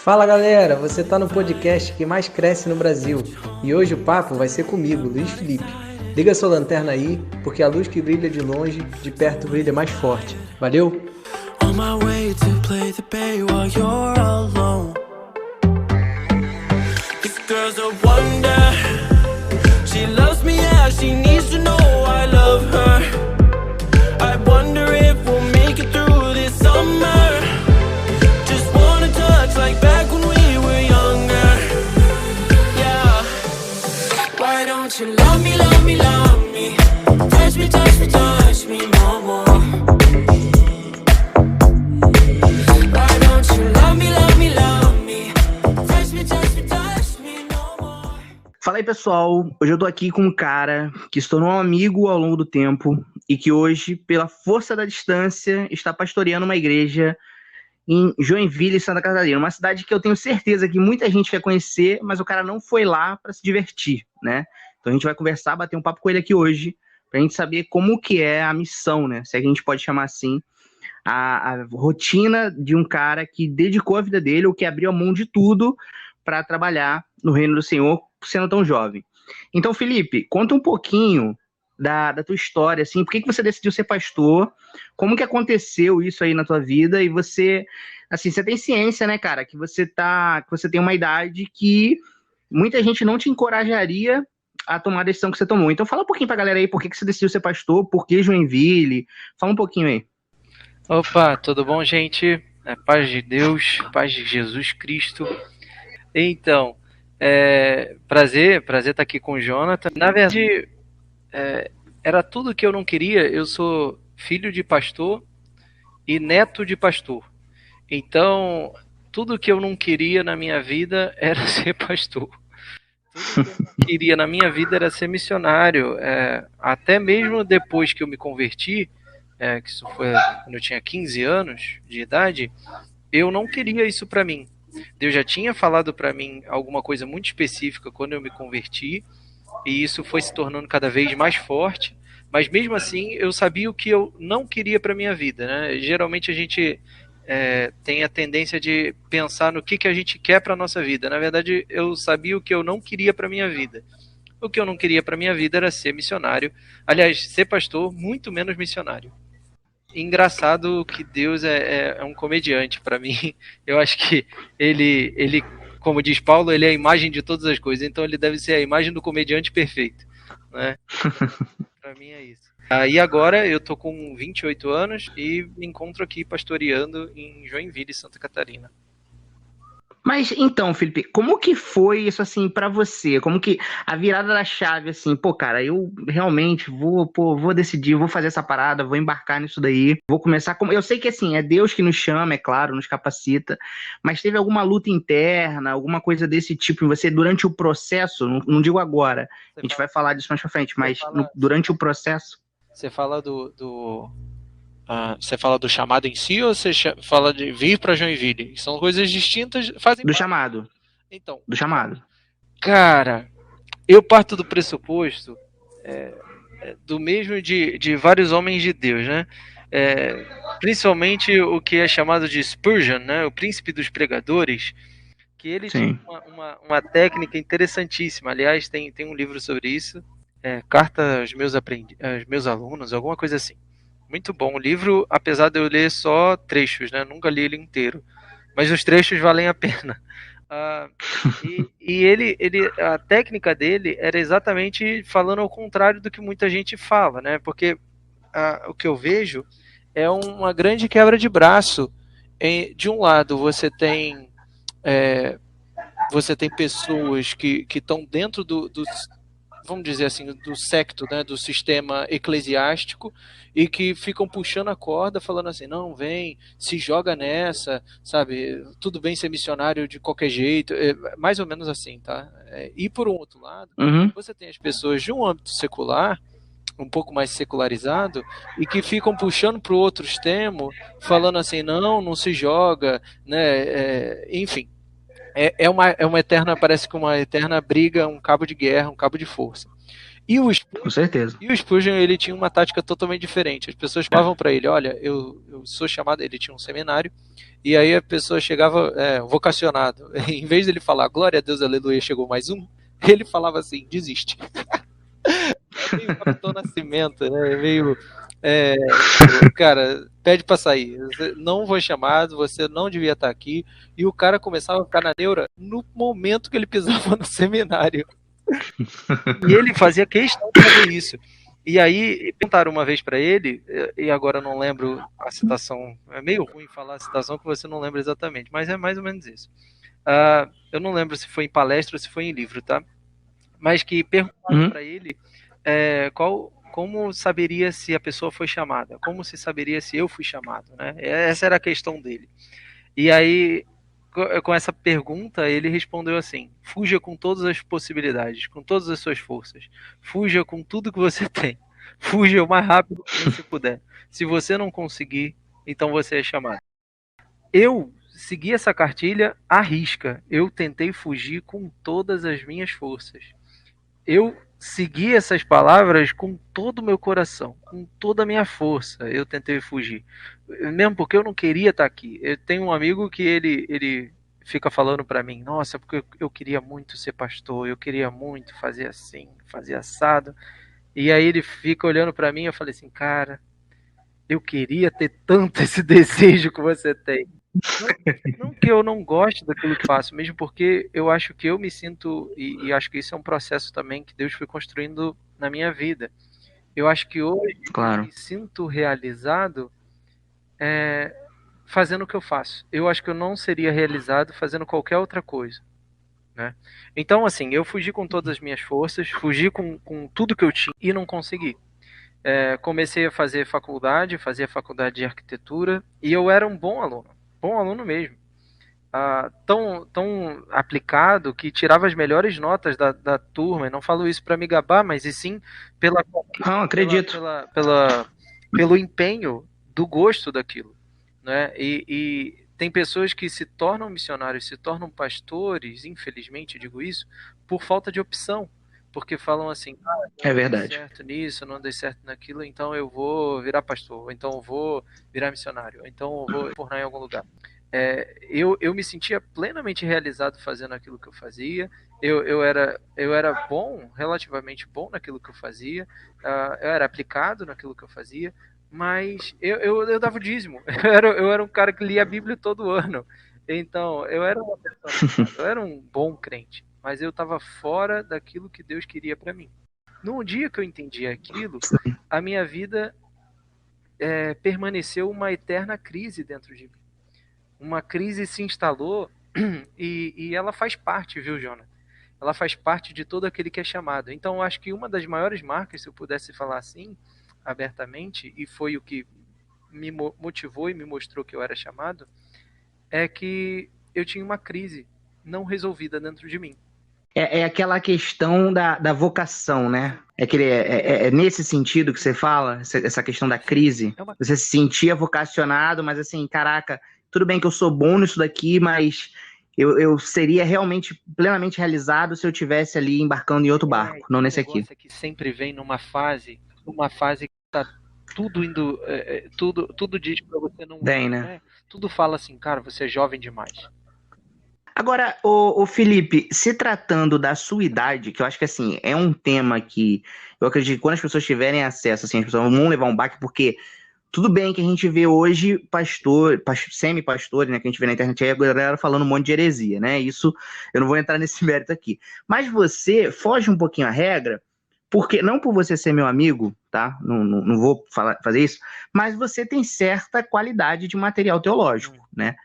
Fala galera, você tá no podcast que mais cresce no Brasil e hoje o papo vai ser comigo, Luiz Felipe. Liga sua lanterna aí, porque a luz que brilha de longe, de perto brilha mais forte. Valeu? On my way to play the bay while you're alone. This girl's a wonder. She loves me as she needs to know I love her. I wonder if we'll make it through this summer. Just wanna touch like back when we were younger. Yeah. Why don't you love me, love me, love me? Touch me, touch me, touch me no more. Why don't you love me, love me, love me? Touch me, touch me, touch me no more. Fala aí, pessoal. Hoje eu tô aqui com um cara que se tornou um amigo ao longo do tempo e que hoje, pela força da distância, está pastoreando uma igreja em Joinville, Santa Catarina, uma cidade que eu tenho certeza que muita gente quer conhecer, mas o cara não foi lá para se divertir, né? Então a gente vai conversar, bater um papo com ele aqui hoje, pra gente saber como que é a missão, né? Se a gente pode chamar assim, a rotina de um cara que dedicou a vida dele, ou que abriu a mão de tudo para trabalhar no reino do Senhor, sendo tão jovem. Então, Felipe, conta um pouquinho da tua história, assim, por que você decidiu ser pastor, como que aconteceu isso aí na tua vida, e você, assim, você tem ciência, né, cara, que você tem uma idade que muita gente não te encorajaria a tomar a decisão que você tomou. Então fala um pouquinho pra galera aí, por que você decidiu ser pastor, por que Joinville, fala um pouquinho aí. Opa, tudo bom, gente? Paz de Deus, paz de Jesus Cristo. Então, prazer estar aqui com o Jonathan. Na verdade, era tudo que eu não queria. Eu sou filho de pastor e neto de pastor. Então, tudo que eu não queria na minha vida era ser pastor. Tudo que eu não queria na minha vida era ser missionário. Até mesmo depois que eu me converti, que isso foi quando eu tinha 15 anos de idade, eu não queria isso para mim. Deus já tinha falado para mim alguma coisa muito específica quando eu me converti, e isso foi se tornando cada vez mais forte, mas mesmo assim eu sabia o que eu não queria para minha vida, né? Geralmente a gente tem a tendência de pensar no que a gente quer para nossa vida. Na verdade, eu sabia o que eu não queria para minha vida. O que eu não queria para minha vida era ser missionário. Aliás, ser pastor, muito menos missionário. Engraçado que Deus é um comediante para mim. Eu acho que ele, como diz Paulo, ele é a imagem de todas as coisas. Então ele deve ser a imagem do comediante perfeito, né? Para mim é isso. E agora eu tô com 28 anos e me encontro aqui pastoreando em Joinville, Santa Catarina. Mas então, Felipe, como que foi isso assim pra você? Como que a virada da chave assim, pô, cara, eu realmente vou decidir, vou fazer essa parada, vou embarcar nisso daí, vou começar como eu sei que assim, é Deus que nos chama, é claro, nos capacita, mas teve alguma luta interna, alguma coisa desse tipo em você durante o processo? Não digo agora, a gente vai falar disso mais pra frente, mas durante o processo? Você fala você fala do chamado em si, ou você fala de vir para Joinville? São coisas distintas, fazem Do parte. chamado. Então, Do chamado. cara, eu parto do pressuposto do mesmo de vários homens de Deus, né? Principalmente o que é chamado de Spurgeon, né? O príncipe dos pregadores, que ele Sim. tinha uma técnica interessantíssima. Aliás, tem um livro sobre isso, Carta aos meus alunos, alguma coisa assim. Muito bom o livro, apesar de eu ler só trechos, né? Nunca li ele inteiro, mas os trechos valem a pena. E a técnica dele era exatamente falando ao contrário do que muita gente fala, né? Porque o que eu vejo é uma grande quebra de braço. De um lado, você tem pessoas que estão dentro vamos dizer assim, do secto, né, do sistema eclesiástico, e que ficam puxando a corda, falando assim, não, vem, se joga nessa, sabe, tudo bem ser missionário de qualquer jeito, mais ou menos assim, tá? E por um outro lado, você tem as pessoas de um âmbito secular, um pouco mais secularizado, e que ficam puxando para o outro extremo, falando assim, não se joga, né, enfim. É uma eterna, parece que uma eterna briga, um cabo de guerra, um cabo de força. E o Com certeza. E o Spurgeon, ele tinha uma tática totalmente diferente. As pessoas falavam para ele, olha, eu sou chamado, ele tinha um seminário, e aí a pessoa chegava vocacionado. Em vez dele falar, glória a Deus, aleluia, chegou mais um, ele falava assim, desiste. É meio Capitão Nascimento, né? É meio, cara, pede para sair. Você não foi chamado, você não devia estar aqui. E o cara começava a ficar na neura no momento que ele pisava no seminário. E ele fazia questão de fazer isso. E aí perguntaram uma vez para ele, e agora eu não lembro a citação, é meio ruim falar a citação que você não lembra exatamente, mas é mais ou menos isso. Eu não lembro se foi em palestra ou se foi em livro, tá? Mas que perguntaram para ele como saberia se a pessoa foi chamada, como se saberia se eu fui chamado, né? Essa era a questão dele. E aí, com essa pergunta, ele respondeu assim: fuja com todas as possibilidades, com todas as suas forças. Fuja com tudo que você tem. Fuja o mais rápido que você puder. Se você não conseguir, então você é chamado. Eu segui essa cartilha à risca. Eu tentei fugir com todas as minhas forças. Eu segui essas palavras com todo o meu coração, com toda a minha força. Eu tentei fugir, mesmo porque eu não queria estar aqui. Eu tenho um amigo que ele fica falando para mim, nossa, porque eu queria muito ser pastor, eu queria muito fazer assim, fazer assado. E aí ele fica olhando para mim, eu falei assim, cara, eu queria ter tanto esse desejo que você tem. Não que eu não goste daquilo que faço, mesmo porque eu acho que eu me sinto, e acho que isso é um processo também que Deus foi construindo na minha vida. Eu acho que hoje eu me sinto realizado fazendo o que eu faço. Eu acho que eu não seria realizado fazendo qualquer outra coisa, né? Então, assim, eu fugi com todas as minhas forças, fugi com tudo que eu tinha e não consegui. Comecei a fazer faculdade, fazia faculdade de arquitetura, e eu era um bom aluno mesmo. Tão aplicado que tirava as melhores notas da turma. E não falo isso para me gabar, mas e sim pelo empenho do gosto daquilo, né? E tem pessoas que se tornam missionários, se tornam pastores, infelizmente digo isso, por falta de opção. Porque falam assim, é verdade, não dei certo nisso, não dei certo naquilo, então eu vou virar pastor, ou então eu vou virar missionário, ou então eu vou tornar em algum lugar. Eu me sentia plenamente realizado fazendo aquilo que eu fazia. Eu era bom, relativamente bom naquilo que eu fazia. Eu era aplicado naquilo que eu fazia, mas eu dava o dízimo. Eu era um cara que lia a Bíblia todo ano. Então, eu era um bom crente, mas eu estava fora daquilo que Deus queria para mim. No dia que eu entendi aquilo, a minha vida permaneceu uma eterna crise dentro de mim. Uma crise se instalou e ela faz parte, viu, Jonathan? Ela faz parte de todo aquele que é chamado. Então, eu acho que uma das maiores marcas, se eu pudesse falar assim, abertamente, e foi o que me motivou e me mostrou que eu era chamado, é que eu tinha uma crise não resolvida dentro de mim. É aquela questão da vocação, né? É nesse sentido que você fala, essa questão da crise. Você se sentia vocacionado, mas assim, caraca, tudo bem que eu sou bom nisso daqui, mas eu seria realmente plenamente realizado se eu estivesse ali embarcando em outro barco, não nesse aqui. Que sempre vem numa fase que tá tudo indo, tudo diz pra você não... Bem, né? Tudo fala assim, cara, você é jovem demais. Agora, o Felipe, se tratando da sua idade, que eu acho que assim, é um tema que eu acredito que quando as pessoas tiverem acesso, assim, as pessoas vão levar um baque, porque tudo bem que a gente vê hoje semi-pastores, né, que a gente vê na internet aí, a galera falando um monte de heresia, né? Isso, eu não vou entrar nesse mérito aqui. Mas você foge um pouquinho a regra, porque não por você ser meu amigo, tá? Não vou fazer isso, mas você tem certa qualidade de material teológico, né?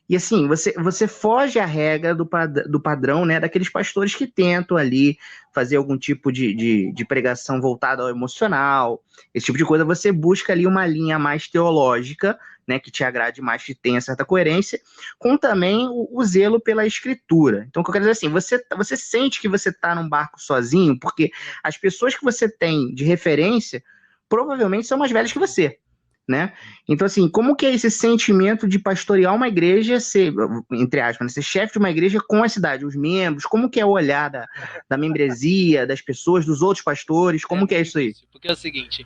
E assim, você foge à regra do padrão, né, daqueles pastores que tentam ali fazer algum tipo de pregação voltada ao emocional, esse tipo de coisa. Você busca ali uma linha mais teológica, né, que te agrade mais, que tenha certa coerência, com também o zelo pela escritura. Então, o que eu quero dizer assim, você sente que você está num barco sozinho, porque as pessoas que você tem de referência provavelmente são mais velhas que você. né? Então, assim, como que é esse sentimento de pastorear uma igreja, ser, entre aspas, né, ser chefe de uma igreja com a cidade, os membros, como que é o olhar da membresia, das pessoas, dos outros pastores, como que é isso aí? Difícil, porque é o seguinte,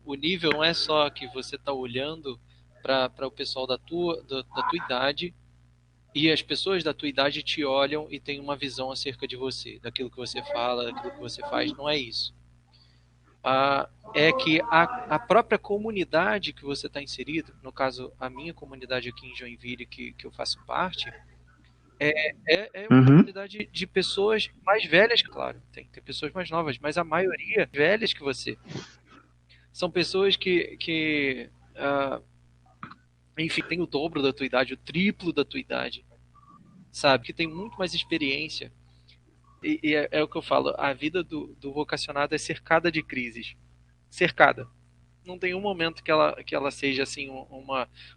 o nível não é só que você está olhando para o pessoal da tua idade e as pessoas da tua idade te olham e têm uma visão acerca de você, daquilo que você fala, daquilo que você faz. Não é isso. É que a própria comunidade que você está inserido, no caso, a minha comunidade aqui em Joinville, que eu faço parte, é uma comunidade de pessoas mais velhas, claro. Tem pessoas mais novas, mas a maioria velhas que você. São pessoas enfim, tem o dobro da tua idade, o triplo da tua idade, sabe? Que tem muito mais experiência. E é o que eu falo, a vida do vocacionado é cercada de crises. Cercada. Não tem um momento que ela seja assim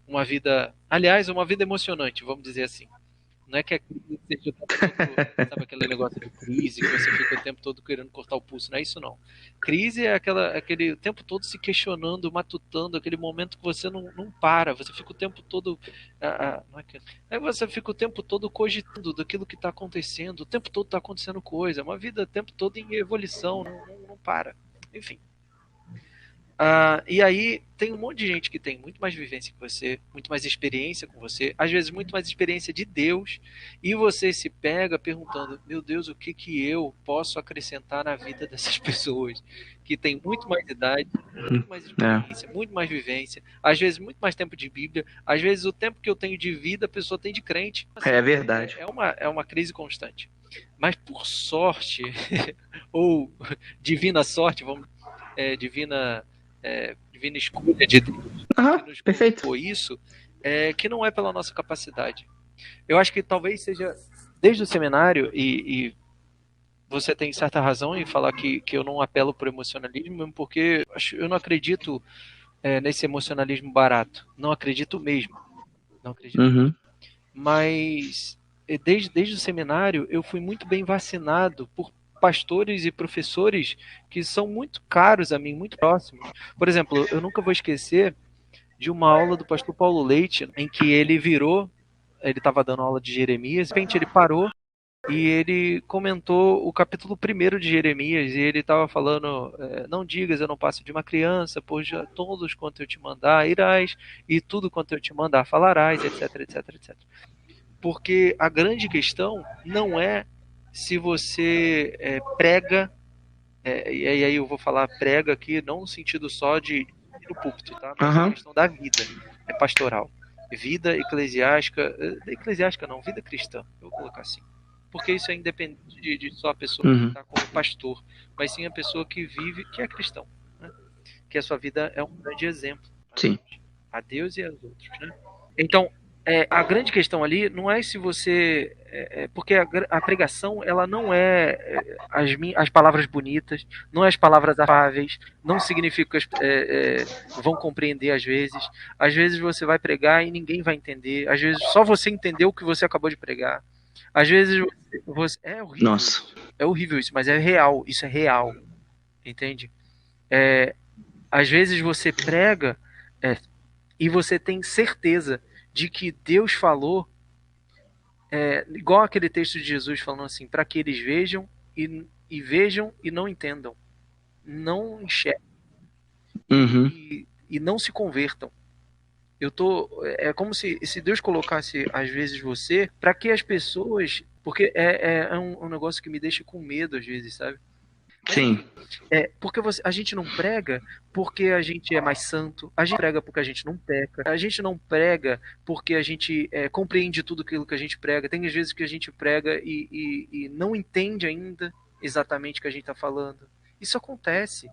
uma vida, aliás, uma vida emocionante, vamos dizer assim. Não é que a crise seja o tempo todo, sabe aquele negócio de crise que você fica o tempo todo querendo cortar o pulso, não é isso não. Crise é aquele o tempo todo se questionando, matutando, aquele momento que você não para, você fica o tempo todo, não é que, você fica o tempo todo cogitando daquilo que está acontecendo, o tempo todo está acontecendo coisa, uma vida o tempo todo em evolução, não para, enfim. E aí tem um monte de gente que tem muito mais vivência que você, muito mais experiência com você, às vezes muito mais experiência de Deus, e você se pega perguntando, meu Deus, o que eu posso acrescentar na vida dessas pessoas que têm muito mais idade, muito mais experiência, muito mais vivência, às vezes muito mais tempo de Bíblia, às vezes o tempo que eu tenho de vida a pessoa tem de crente. Assim, é verdade. É uma crise constante. Mas por sorte, ou divina sorte, divina escolha de Deus que nos perfeito. Isso, que não é pela nossa capacidade. Eu acho que talvez seja desde o seminário, e você tem certa razão em falar que eu não apelo por emocionalismo, porque eu não acredito nesse emocionalismo barato. Não acredito mesmo. Não acredito. Mas desde o seminário eu fui muito bem vacinado por pastores e professores que são muito caros a mim, muito próximos. Por exemplo, eu nunca vou esquecer de uma aula do pastor Paulo Leite, em que ele estava dando aula de Jeremias, de repente ele parou e ele comentou o capítulo 1 de Jeremias, e ele estava falando, não digas eu não passo de uma criança, pois já todos quanto eu te mandar irás, e tudo quanto eu te mandar falarás, etc, etc, etc. Porque a grande questão não é se você prega, e aí eu vou falar prega aqui, não no sentido só de no púlpito, tá? Mas é a questão da vida, é pastoral. Vida eclesiástica não, vida cristã, eu vou colocar assim. Porque isso é independente de só a pessoa que está como pastor, mas sim a pessoa que vive, que é cristão, né? Que a sua vida é um grande exemplo. Sim. A Deus e aos outros, né? Então, a grande questão ali não é se você... porque a pregação, ela não é as palavras bonitas, não é as palavras afáveis, não significa que vão compreender às vezes. Às vezes você vai pregar e ninguém vai entender. Às vezes só você entendeu o que você acabou de pregar. Às vezes você... É horrível. Nossa. É horrível isso, mas é real. Isso é real. Entende? Às vezes você prega e você tem certeza de que Deus falou, igual aquele texto de Jesus falando assim, para que eles vejam e não entendam, não enxerguem e não se convertam. É como se Deus colocasse às vezes você para que as pessoas, porque é um negócio que me deixa com medo às vezes, sabe? Sim. Porque a gente não prega porque a gente é mais santo, a gente prega porque a gente não peca, a gente não prega porque a gente compreende tudo aquilo que a gente prega. Tem às vezes que a gente prega e não entende ainda exatamente o que a gente está falando. Isso acontece.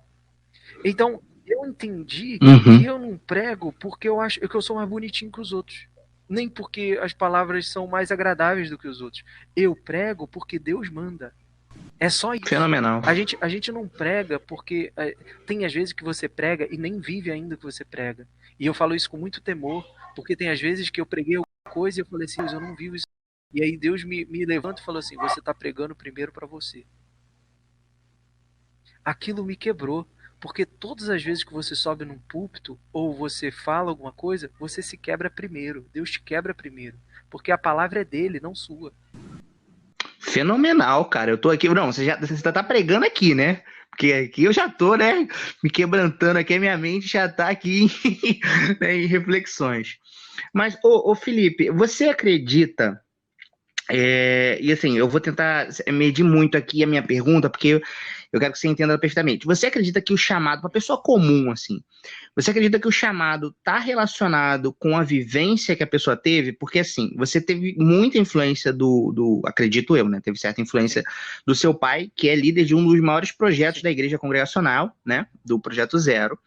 Então, eu entendi que eu não prego porque eu acho que eu sou mais bonitinho que os outros. Nem porque as palavras são mais agradáveis do que os outros. Eu prego porque Deus manda. É só isso. Fenomenal. A gente não prega porque tem às vezes que você prega e nem vive ainda o que você prega. E eu falo isso com muito temor, porque tem às vezes que eu preguei alguma coisa e eu falei assim, eu não vivo isso. E aí Deus me levanta e falou assim, você está pregando primeiro para você. Aquilo me quebrou, Porque todas as vezes que você sobe num púlpito ou você fala alguma coisa, você se quebra primeiro. Deus te quebra primeiro. Porque a palavra é dele, não sua. Fenomenal, cara. Eu tô aqui. Não, você tá pregando aqui, né? Porque aqui eu já tô, né? Me quebrantando aqui, a minha mente já tá aqui né, em reflexões. Mas, ô Felipe, você acredita? E assim, eu vou tentar medir muito aqui a minha pergunta, porque eu quero que você entenda perfeitamente. Você acredita que o chamado, uma pessoa comum, assim, você acredita que o chamado está relacionado com a vivência que a pessoa teve? Porque, assim, você teve muita influência acredito eu, né? Teve certa influência do seu pai, que é líder de um dos maiores projetos da Igreja Congregacional, né? Do Projeto Zero.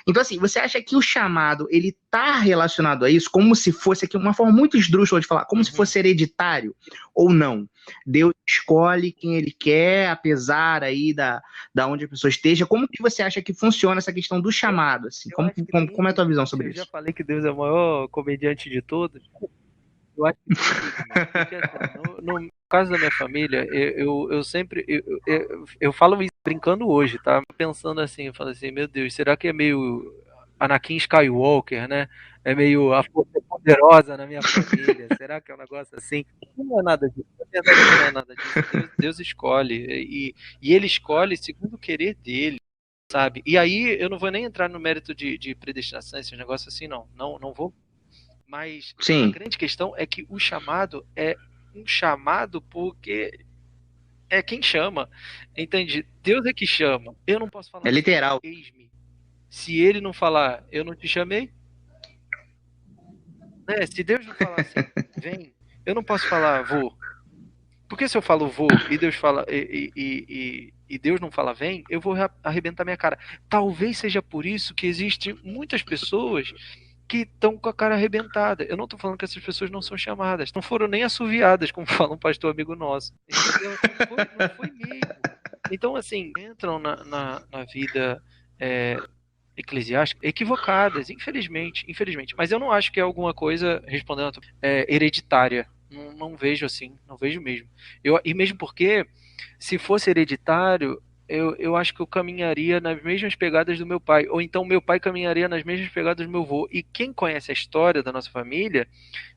Então, assim, você acha que o chamado, ele tá relacionado a isso, como se fosse aqui, uma forma muito esdrúxula de falar, como se fosse hereditário, ou não? Deus escolhe quem ele quer, apesar aí da onde a pessoa esteja. Como que você acha que funciona essa questão do chamado? Assim? Como é a tua visão sobre isso? Eu já falei que Deus é o maior comediante de todos. Eu acho que porque, assim, no caso da minha família, eu sempre eu falo isso brincando hoje, tá? Pensando assim, eu falo assim, meu Deus, será que é meio Anakin Skywalker, né? É meio a força poderosa na minha família? Será que é um negócio assim? Não é nada disso. Na verdade, não é nada disso. Deus escolhe e ele escolhe segundo o querer dele. Sabe? E aí eu não vou nem entrar no mérito de predestinação, esse negócio assim, não vou. Mas Sim. a grande questão é que o chamado é um chamado porque é quem chama. Entende? Deus é que chama. Eu não posso falar É literal. assim, eis-me. Se ele não falar, eu não te chamei. Né? Se Deus não falar assim, vem, eu não posso falar, vou. Porque se eu falo vou e Deus fala e Deus não fala vem, eu vou arrebentar minha cara. Talvez seja por isso que existem muitas pessoas que estão com a cara arrebentada. Eu não estou falando que essas pessoas não são chamadas, não foram nem assoviadas, como fala um pastor amigo nosso. Entendeu? Não foi mesmo. Então, assim, entram na vida eclesiástica equivocadas, infelizmente. Mas eu não acho que é alguma coisa, respondendo hereditária. Não vejo assim, não vejo mesmo. E mesmo porque, se fosse hereditário, eu acho que eu caminharia nas mesmas pegadas do meu pai, ou então meu pai caminharia nas mesmas pegadas do meu avô. E quem conhece a história da nossa família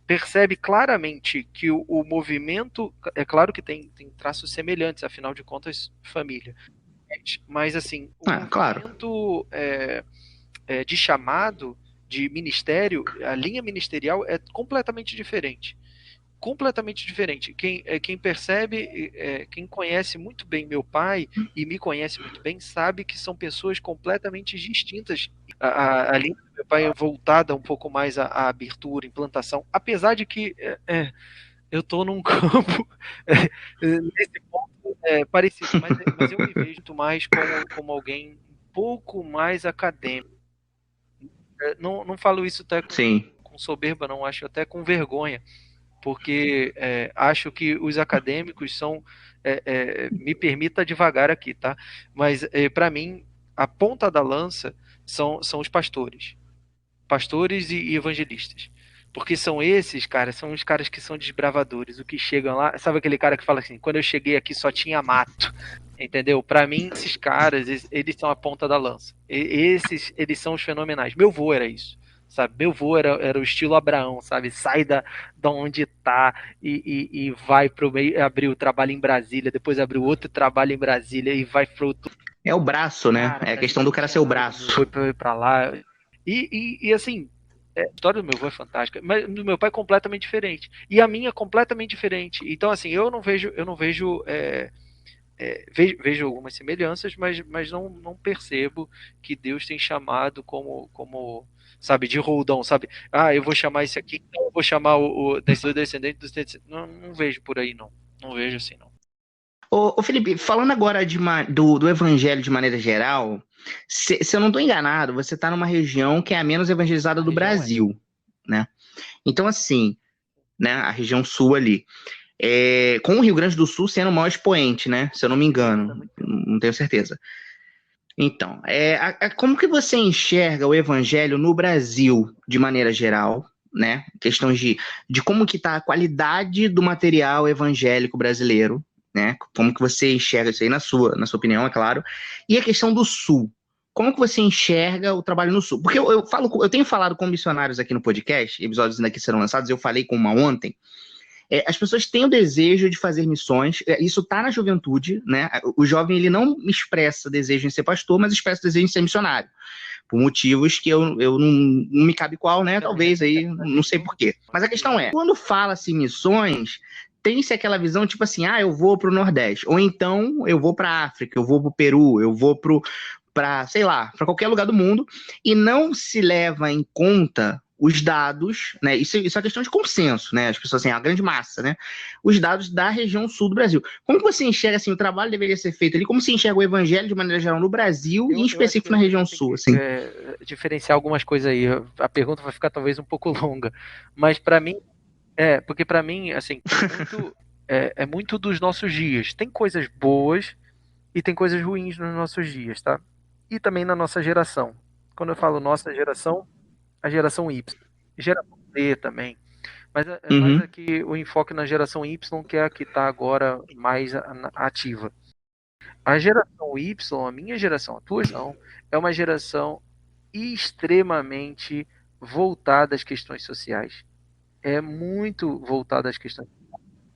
percebe claramente que o movimento, é claro que tem traços semelhantes, afinal de contas, família. Mas assim, o movimento de chamado, de ministério, a linha ministerial é completamente diferente. Completamente diferente. Quem percebe, quem conhece muito bem meu pai e me conhece muito bem, sabe que são pessoas completamente distintas. A linha do meu pai é voltada um pouco mais à abertura, implantação, apesar de que eu estou num campo nesse ponto parecido, mas eu me vejo muito mais como alguém um pouco mais acadêmico. Não falo isso até com soberba, não, acho até com vergonha, porque acho que os acadêmicos são, me permita devagar aqui, tá? Mas para mim, a ponta da lança são os pastores e evangelistas. Porque são esses, cara, são os caras que são desbravadores, o que chegam lá, sabe aquele cara que fala assim, quando eu cheguei aqui só tinha mato, entendeu? Para mim, esses caras, eles são a ponta da lança. Eles são os fenomenais. Meu vô era isso, sabe? Meu vô era o estilo Abraão, sabe? Sai da onde tá e vai pro meio, abrir o trabalho em Brasília, depois abrir outro trabalho em Brasília e vai pro outro. É o braço, né? Cara, é a questão do cara ser o braço. Foi pra lá. E assim, a história do meu avô é fantástica, mas do meu pai é completamente diferente. E a minha é completamente diferente. Então, assim, eu não vejo vejo algumas semelhanças, mas não percebo que Deus tem chamado como sabe, de roldão, sabe? Ah, eu vou chamar esse aqui, então eu vou chamar o descendente dos descendentes. Não vejo por aí, não. Não vejo assim, não. Ô Felipe, falando agora do evangelho de maneira geral, se eu não estou enganado, você está numa região que é a menos evangelizada do Brasil, né? Então, assim, né, a região sul ali, com o Rio Grande do Sul sendo o maior expoente, né? Se eu não me engano, não tenho certeza. Então, como que você enxerga o evangelho no Brasil de maneira geral, né? Questões de como que está a qualidade do material evangélico brasileiro, né? Como que você enxerga isso aí na sua opinião, é claro. E a questão do Sul. como que você enxerga o trabalho no Sul? Porque eu tenho falado com missionários aqui no podcast, episódios ainda que serão lançados, eu falei com uma ontem. As pessoas têm o desejo de fazer missões, isso está na juventude, né? O jovem ele não expressa desejo em ser pastor, mas expressa desejo em ser missionário, por motivos que eu não me cabe qual, né? Talvez aí, não sei porquê. Mas a questão é, quando fala-se missões, tem-se aquela visão tipo assim, eu vou para o Nordeste, ou então eu vou para a África, eu vou para o Peru, eu vou para, sei lá, para qualquer lugar do mundo, e não se leva em conta os dados, né? Isso é uma questão de consenso, né? As pessoas, assim, a grande massa, né? Os dados da região sul do Brasil. Como que você enxerga, assim, o trabalho deveria ser feito ali? Como você enxerga o evangelho de maneira geral no Brasil e em específico na região sul, assim? Diferenciar algumas coisas aí. A pergunta vai ficar talvez um pouco longa, mas para mim, porque para mim, assim, é muito dos nossos dias. Tem coisas boas e tem coisas ruins nos nossos dias, tá? E também na nossa geração. Quando eu falo nossa geração, a geração Y. Geração Z também. Mas mais aqui o enfoque na geração Y, que é a que está agora mais ativa. A geração Y, a minha geração, a tua geração, é uma geração extremamente voltada às questões sociais. É muito voltada às questões.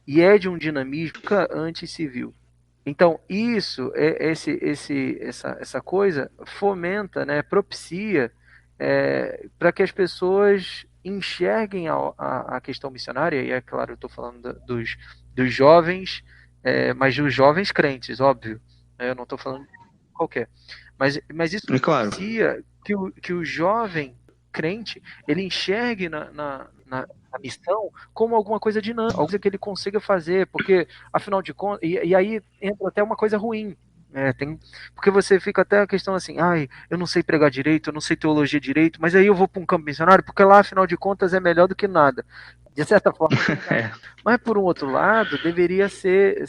E é de um dinamismo nunca antes se viu. Então, isso, essa coisa fomenta, né, propicia para que as pessoas enxerguem a questão missionária, e é claro, eu estou falando dos jovens, mas dos jovens crentes, óbvio, eu não estou falando de qualquer. Mas isso propicia que o jovem crente, ele enxergue na missão como alguma coisa dinâmica, alguma coisa que ele consiga fazer, porque, afinal de contas, e aí entra até uma coisa ruim, porque você fica até a questão assim, eu não sei pregar direito, eu não sei teologia direito, mas aí eu vou para um campo missionário, porque lá, afinal de contas, é melhor do que nada. De certa forma, mas por um outro lado, deveria ser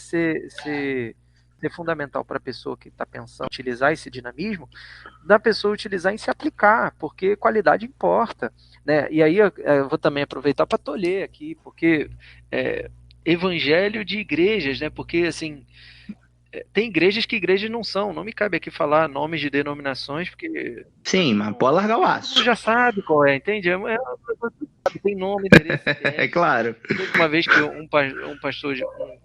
fundamental para a pessoa que está pensando em utilizar esse dinamismo, da pessoa utilizar em se aplicar, porque qualidade importa, né? E aí eu vou também aproveitar para tolher aqui, porque evangelho de igrejas, né? Porque assim, tem igrejas que igrejas não são, não me cabe aqui falar nomes de denominações, porque... Sim, mas pode largar o aço. Você já sabe qual entende? Tem nome, endereço. É claro. Teve uma vez que um pastor,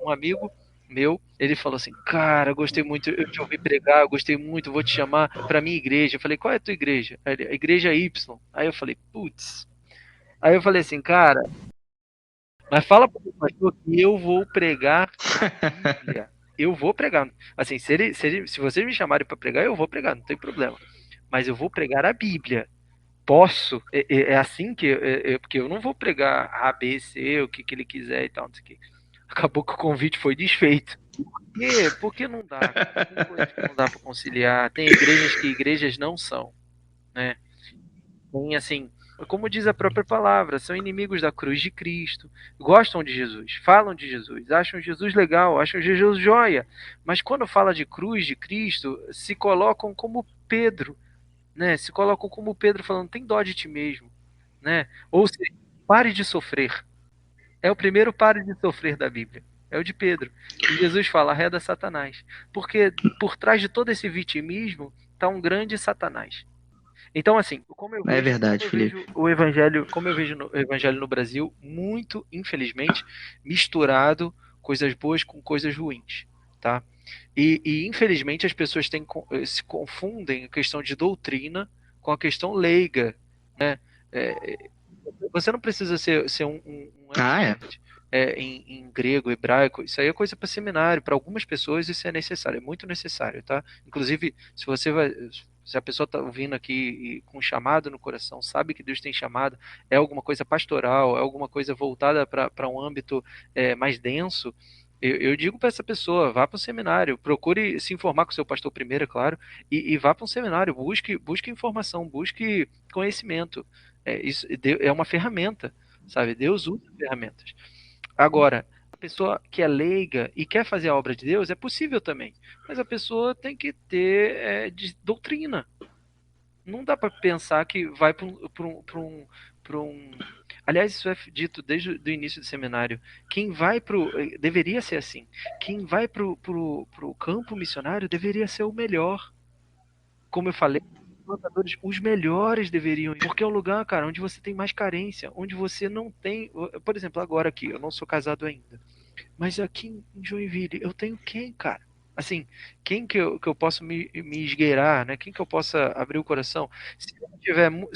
um amigo meu, ele falou assim, cara, gostei muito, eu te ouvi pregar, eu gostei muito, vou te chamar pra minha igreja. Eu falei, qual é a tua igreja? Aí ele, a igreja Y. Aí eu falei, putz. Aí eu falei assim, cara, mas fala pro pastor que eu vou pregar a Bíblia. Eu vou pregar. Assim, se vocês me chamarem pra pregar, eu vou pregar, não tem problema. Mas eu vou pregar a Bíblia. Posso? É assim que... porque eu não vou pregar A, B, C, o que ele quiser e tal, não sei o que. Acabou que o convite foi desfeito. Por quê? Porque não dá. Tem coisas que não dá para conciliar. Tem igrejas que igrejas não são, né? Tem assim, como diz a própria palavra, são inimigos da cruz de Cristo, gostam de Jesus, falam de Jesus, acham Jesus legal, acham Jesus joia, mas quando fala de cruz de Cristo, se colocam como Pedro, né? Se colocam como Pedro falando, tem dó de ti mesmo, né? Ou seja, pare de sofrer. É o primeiro pare de sofrer da Bíblia. É o de Pedro. E Jesus fala, arreda Satanás. Porque por trás de todo esse vitimismo está um grande Satanás. Então, assim, é verdade, Felipe. O evangelho, como eu vejo o evangelho no Brasil, muito, infelizmente, misturado coisas boas com coisas ruins, tá? E infelizmente as pessoas se confundem a questão de doutrina com a questão leiga, né? Você não precisa ser em grego, hebraico, isso aí é coisa para seminário, para algumas pessoas isso é necessário, é muito necessário, tá? Inclusive, se a pessoa está ouvindo aqui com um chamado no coração, sabe que Deus tem chamado, é alguma coisa pastoral, é alguma coisa voltada para um âmbito mais denso, eu digo para essa pessoa, vá para um seminário, procure se informar com o seu pastor primeiro, é claro, e vá para um seminário, busque informação, busque conhecimento. Isso é uma ferramenta, sabe? Deus usa ferramentas. Agora, a pessoa que é leiga e quer fazer a obra de Deus, é possível também, mas a pessoa tem que ter doutrina. Não dá para pensar que vai para um... Aliás, isso é dito desde o início do seminário. Deveria ser assim. Quem vai pro campo missionário deveria ser o melhor. como eu falei, plantadores, os melhores deveriam ir, porque é um lugar, cara, onde você tem mais carência, onde você não tem, por exemplo, agora aqui, eu não sou casado ainda, mas aqui em Joinville, eu tenho quem, cara? Assim, quem que eu posso me esgueirar, né? Quem que eu possa abrir o coração? Se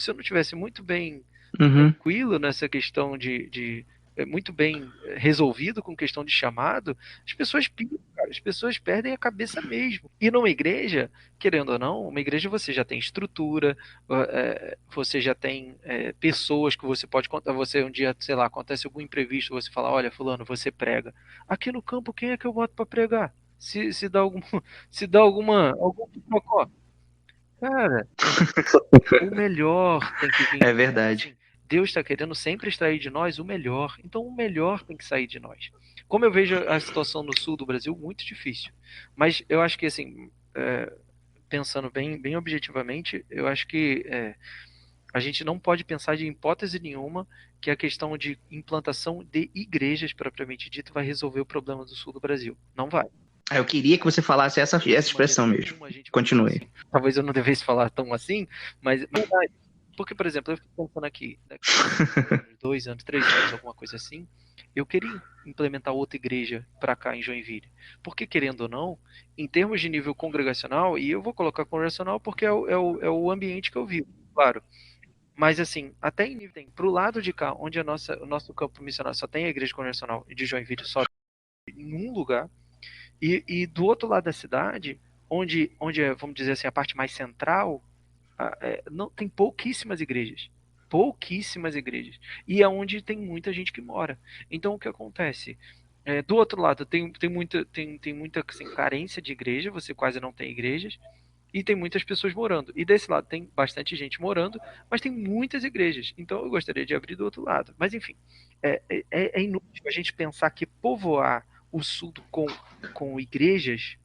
eu não tivesse muito bem Uhum. tranquilo nessa questão muito bem resolvido com questão de chamado, as pessoas piram, cara, as pessoas perdem a cabeça mesmo. E numa igreja, querendo ou não, uma igreja você já tem estrutura, você já tem pessoas que você pode contar. Você um dia, sei lá, acontece algum imprevisto, você fala, olha, fulano, você prega. Aqui no campo, quem é que eu boto para pregar? Se dá algum, se dá algum pipocó. Cara, o melhor tem que vir. É verdade. Assim, Deus está querendo sempre extrair de nós o melhor. Então, o melhor tem que sair de nós. Como eu vejo a situação no sul do Brasil, muito difícil. Mas eu acho que, assim, pensando bem objetivamente, eu acho que a gente não pode pensar de hipótese nenhuma que a questão de implantação de igrejas, propriamente dito, vai resolver o problema do sul do Brasil. Não vai. Eu queria que você falasse essa expressão mesmo. Continue. Assim. Talvez eu não devesse falar tão assim, mas porque, por exemplo, eu fico pensando aqui, daqui a 2 anos, 3 anos, alguma coisa assim, eu queria implementar outra igreja para cá em Joinville. Porque, querendo ou não, em termos de nível congregacional, e eu vou colocar congregacional porque é o ambiente que eu vivo, claro. Mas assim, até em nível, pro lado de cá, onde o nosso campo missionário só tem a igreja congregacional de Joinville, só em um lugar, e do outro lado da cidade, onde é, vamos dizer assim, a parte mais central, não tem pouquíssimas igrejas. Pouquíssimas igrejas. E é onde tem muita gente que mora. Então o que acontece? Do outro lado, tem muita assim, carência de igreja, você quase não tem igrejas, e tem muitas pessoas morando. E desse lado tem bastante gente morando, mas tem muitas igrejas. Então eu gostaria de abrir do outro lado. Mas enfim, é inútil a gente pensar que povoar o sul com igrejas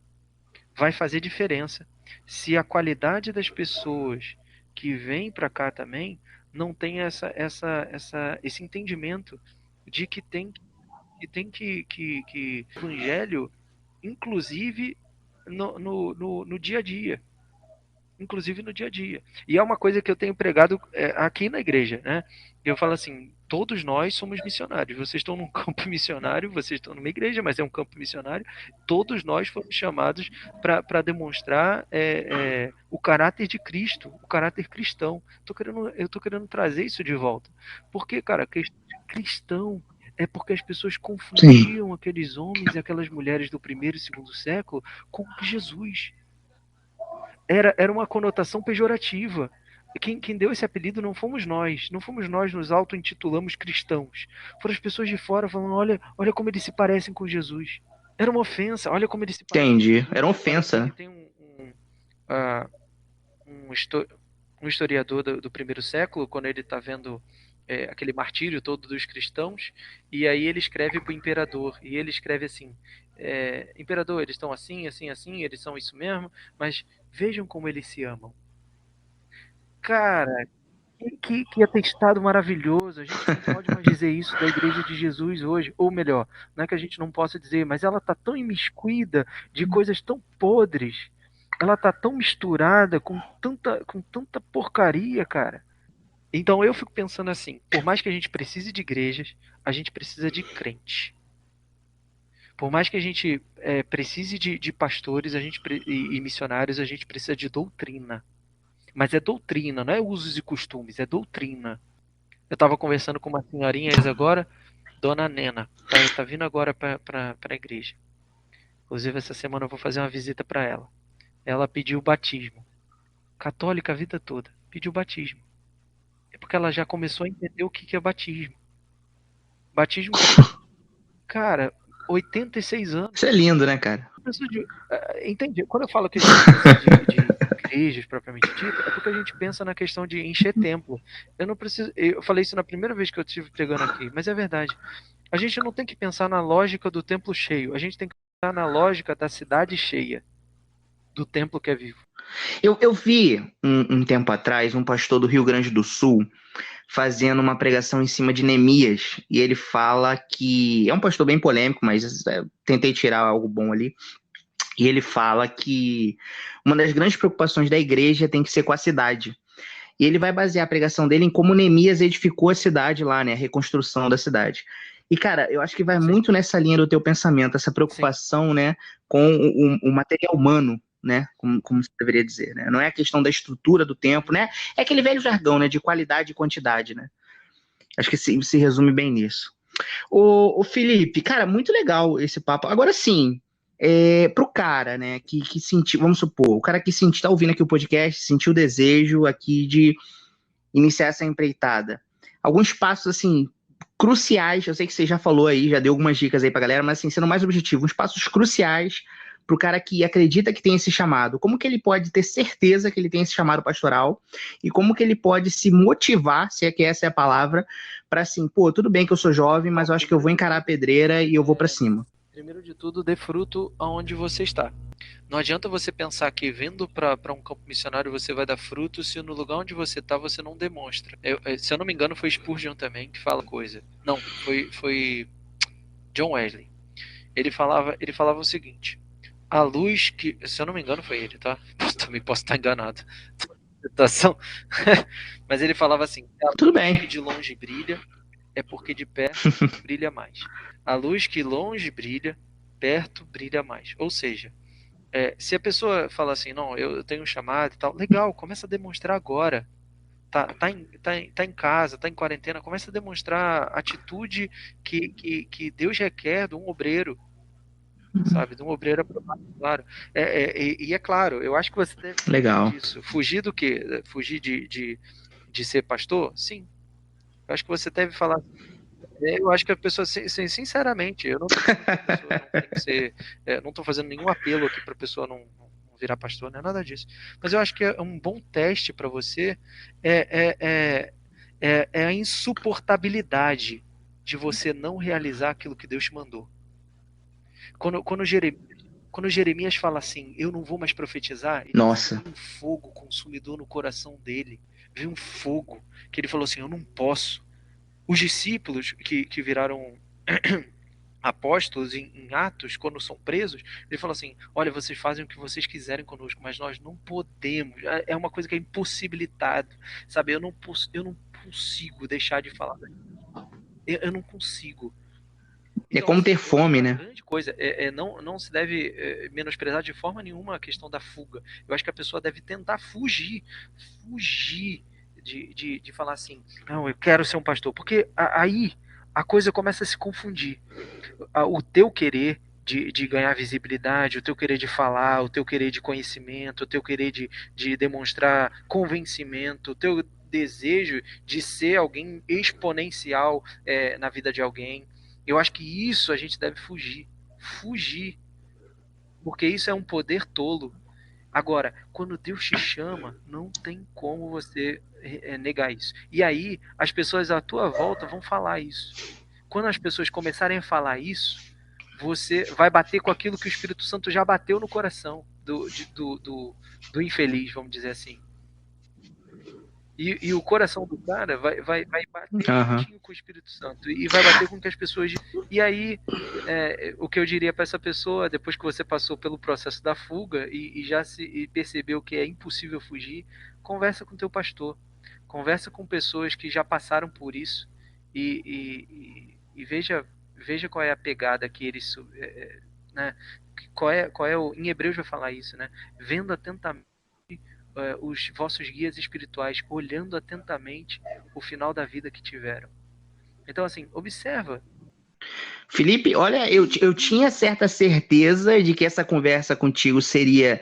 vai fazer diferença. Se a qualidade das pessoas que vêm para cá também não tem esse entendimento de que que o evangelho, inclusive no dia a dia. Inclusive no dia a dia. E é uma coisa que eu tenho pregado aqui na igreja, né? Eu falo assim, todos nós somos missionários. Vocês estão num campo missionário, vocês estão numa igreja, mas é um campo missionário. Todos nós fomos chamados para demonstrar o caráter de Cristo, o caráter cristão. Eu estou querendo trazer isso de volta. Porque, cara, cristão é porque as pessoas confundiam aqueles homens e aquelas mulheres do primeiro e segundo século com Jesus. Era uma conotação pejorativa. Quem deu esse apelido não fomos nós. Não fomos nós nos auto-intitulamos cristãos. Foram as pessoas de fora falando, olha como eles se parecem com Jesus. Era uma ofensa, olha como eles se parecem. Entendi, era uma ofensa. Tem um historiador do primeiro século, quando ele está vendo aquele martírio todo dos cristãos, e aí ele escreve para o imperador, e ele escreve assim, imperador, eles estão assim, assim, assim, eles são isso mesmo, mas vejam como eles se amam. Cara, que atestado maravilhoso. A gente não pode mais dizer isso da Igreja de Jesus hoje. Ou melhor, não é que a gente não possa dizer, mas ela está tão imiscuída de coisas tão podres. Ela está tão misturada com tanta porcaria, cara. Então eu fico pensando assim, por mais que a gente precise de igrejas, a gente precisa de crente. Por mais que a gente precise de pastores e missionários, a gente precisa de doutrina. Mas é doutrina, não é usos e costumes, é doutrina. Eu estava conversando com uma senhorinha agora, Dona Nena, tá vindo agora para a igreja. Inclusive essa semana eu vou fazer uma visita para ela. Ela pediu batismo. Católica a vida toda, pediu batismo. É porque ela já começou a entender o que é batismo. Batismo, cara, 86 anos. Isso é lindo, né, cara? Entendi. Quando eu falo que a gente precisa de igrejas propriamente dita, é porque a gente pensa na questão de encher templo. Eu falei isso na primeira vez que eu estive pregando aqui, mas é verdade. A gente não tem que pensar na lógica do templo cheio, a gente tem que pensar na lógica da cidade cheia, do templo que é vivo. Eu vi um tempo atrás um pastor do Rio Grande do Sul fazendo uma pregação em cima de Neemias, e ele fala que é um pastor bem polêmico, mas tentei tirar algo bom ali. E ele fala que uma das grandes preocupações da igreja tem que ser com a cidade. E ele vai basear a pregação dele em como Neemias edificou a cidade lá, né? A reconstrução da cidade. E, cara, eu acho que vai muito nessa linha do teu pensamento, essa preocupação, né, com o material humano, né? Como se deveria dizer, né? Não é a questão da estrutura do templo, né? É aquele velho jargão, né? De qualidade e quantidade, né? Acho que se resume bem nisso. Ô Felipe, cara, muito legal esse papo. Agora sim, pro cara, né, que sentiu, vamos supor, o cara que sentiu, tá ouvindo aqui o podcast, sentiu o desejo aqui de iniciar essa empreitada. Alguns passos, assim, cruciais, eu sei que você já falou aí, já deu algumas dicas aí pra galera, mas assim, sendo mais objetivo, uns passos cruciais pro cara que acredita que tem esse chamado. Como que ele pode ter certeza que ele tem esse chamado pastoral e como que ele pode se motivar, se é que essa é a palavra, para assim, pô, tudo bem que eu sou jovem, mas eu acho que eu vou encarar a pedreira e eu vou para cima. Primeiro de tudo, dê fruto aonde você está. Não adianta você pensar que vindo para um campo missionário você vai dar fruto se no lugar onde você está você não demonstra. Se eu não me engano, foi Spurgeon também que fala coisa. Não, foi John Wesley. Ele falava o seguinte: a luz que, se eu não me engano, foi ele, tá? Também posso estar enganado. Situação. Mas ele falava assim: a Tudo luz bem. que de longe brilha é porque de perto brilha mais. A luz que longe brilha, perto brilha mais. Ou seja, se a pessoa fala assim, não, eu tenho um chamado e tal, legal, começa a demonstrar agora. Tá em casa, tá em quarentena, começa a demonstrar a atitude que Deus requer de um obreiro, sabe? De um obreiro aprovado, claro. E é claro, eu acho que você deve Legal. fugir disso. Fugir do quê? Fugir de ser pastor? Sim. Eu acho que você deve falar. Eu acho que a pessoa, sinceramente, eu não tô falando que a pessoa não tem que ser, não estou fazendo nenhum apelo aqui para a pessoa não virar pastor, não é nada disso. Mas eu acho que é um bom teste para você é a insuportabilidade de você não realizar aquilo que Deus te mandou. Quando Jeremias fala assim, eu não vou mais profetizar, ele Nossa. viu um fogo consumidor no coração dele, viu um fogo, que ele falou assim, eu não posso. Os discípulos que viraram apóstolos em Atos, quando são presos, ele falou assim, olha, vocês fazem o que vocês quiserem conosco, mas nós não podemos, é uma coisa que é impossibilitado, sabe, eu não consigo deixar de falar, eu não consigo. É como ter fome, né? Grande coisa, não se deve menosprezar de forma nenhuma a questão da fuga. Eu acho que a pessoa deve tentar fugir de falar assim, não, eu quero ser um pastor, porque aí a coisa começa a se confundir. O teu querer de ganhar visibilidade, o teu querer de falar, o teu querer de conhecimento, o teu querer de demonstrar convencimento, o teu desejo de ser alguém exponencial na vida de alguém. Eu acho que isso a gente deve fugir, porque isso é um poder tolo. Agora, quando Deus te chama, não tem como você negar isso. E aí, as pessoas à tua volta vão falar isso. Quando as pessoas começarem a falar isso, você vai bater com aquilo que o Espírito Santo já bateu no coração do infeliz, vamos dizer assim. E o coração do cara vai bater juntinho com o Espírito Santo. E vai bater com que as pessoas... E aí, o que eu diria para essa pessoa, depois que você passou pelo processo da fuga e já percebeu que é impossível fugir, conversa com teu pastor. Conversa com pessoas que já passaram por isso. E veja qual é a pegada que eles... né? Qual é em Hebreus vai falar isso, né? Vendo atentamente os vossos guias espirituais, olhando atentamente o final da vida que tiveram. Então, assim, observa. Felipe, olha, eu tinha certa certeza de que essa conversa contigo seria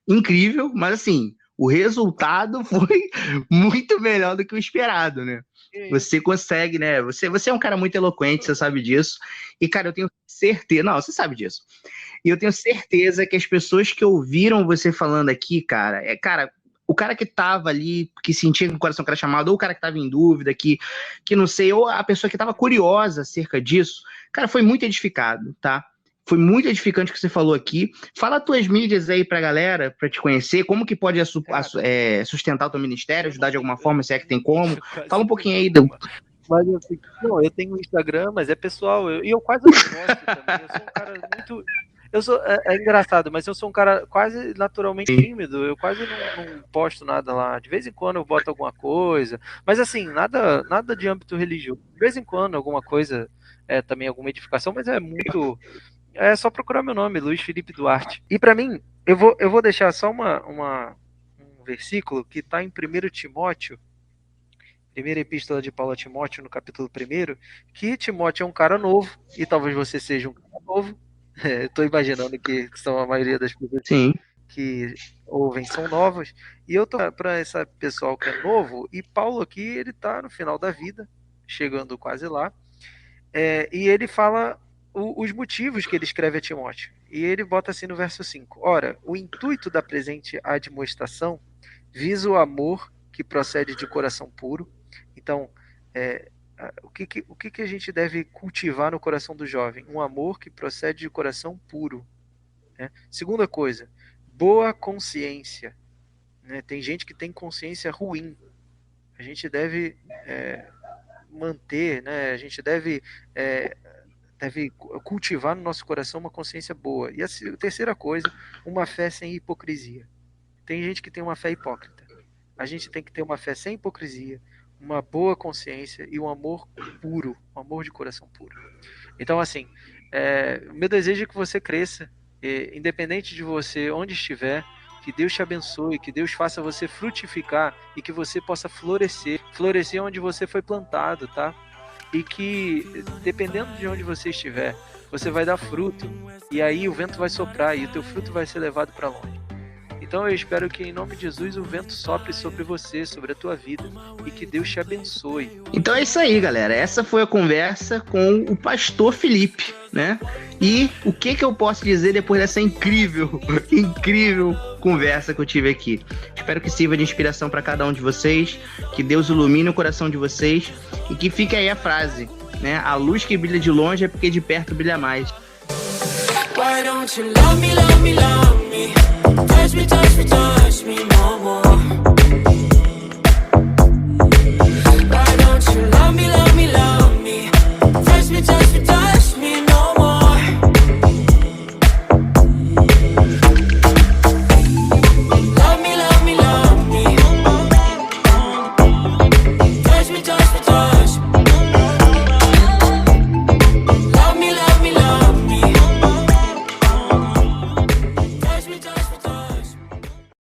incrível, mas assim, o resultado foi muito melhor do que o esperado, né? Você consegue, né? Você é um cara muito eloquente, você sabe disso. E, cara, eu tenho certeza... Não, você sabe disso. E eu tenho certeza que as pessoas que ouviram você falando aqui, cara, o cara que tava ali, que sentia que o coração era chamado, ou o cara que tava em dúvida, que não sei, ou a pessoa que tava curiosa acerca disso, cara, foi muito edificado, tá? Foi muito edificante o que você falou aqui. Fala as tuas mídias aí pra galera, pra te conhecer, como que pode sustentar o teu ministério, ajudar de alguma forma, se é que tem como. Fala um pouquinho aí do... Mas eu tenho um Instagram, mas é pessoal, e eu quase não posto também, eu sou um cara muito... eu sou, é engraçado, mas eu sou um cara quase naturalmente tímido, eu quase não posto nada lá. De vez em quando eu boto alguma coisa, mas assim, nada de âmbito religioso. De vez em quando alguma coisa, também alguma edificação, mas é muito... É só procurar meu nome, Luiz Felipe Duarte. E para mim, eu vou deixar só um versículo que está em 1 Timóteo, primeira epístola de Paulo a Timóteo, no capítulo 1, que Timóteo é um cara novo, e talvez você seja um cara novo. Estou imaginando que são a maioria das pessoas que ouvem são novas. E eu tô para esse pessoal que é novo, e Paulo aqui, ele está no final da vida, chegando quase lá, e ele fala os motivos que ele escreve a Timóteo. E ele bota assim no verso 5. Ora, o intuito da presente admoestação visa o amor que procede de coração puro. Então, o que a gente deve cultivar no coração do jovem? Um amor que procede de coração puro. Né? Segunda coisa, boa consciência. Né? Tem gente que tem consciência ruim. A gente deve manter, né? A gente deve cultivar no nosso coração uma consciência boa. E a terceira coisa, uma fé sem hipocrisia. Tem gente que tem uma fé hipócrita. A gente tem que ter uma fé sem hipocrisia, uma boa consciência e um amor puro, um amor de coração puro. Então, assim, meu desejo é que você cresça, independente de você, onde estiver, que Deus te abençoe, que Deus faça você frutificar e que você possa florescer onde você foi plantado, tá? E que, dependendo de onde você estiver, você vai dar fruto, e aí o vento vai soprar e o teu fruto vai ser levado para longe. Então eu espero que em nome de Jesus o vento sopre sobre você, sobre a tua vida, e que Deus te abençoe. Então é isso aí, galera. Essa foi a conversa com o pastor Felipe, né? E o que eu posso dizer depois dessa incrível conversa que eu tive aqui? Espero que sirva de inspiração para cada um de vocês, que Deus ilumine o coração de vocês e que fique aí a frase, né? A luz que brilha de longe é porque de perto brilha mais. Why don't you love me, love me, love me? Touch me, touch me, touch me no more. Why don't you love me, love me, love me? Touch me, touch me, touch me.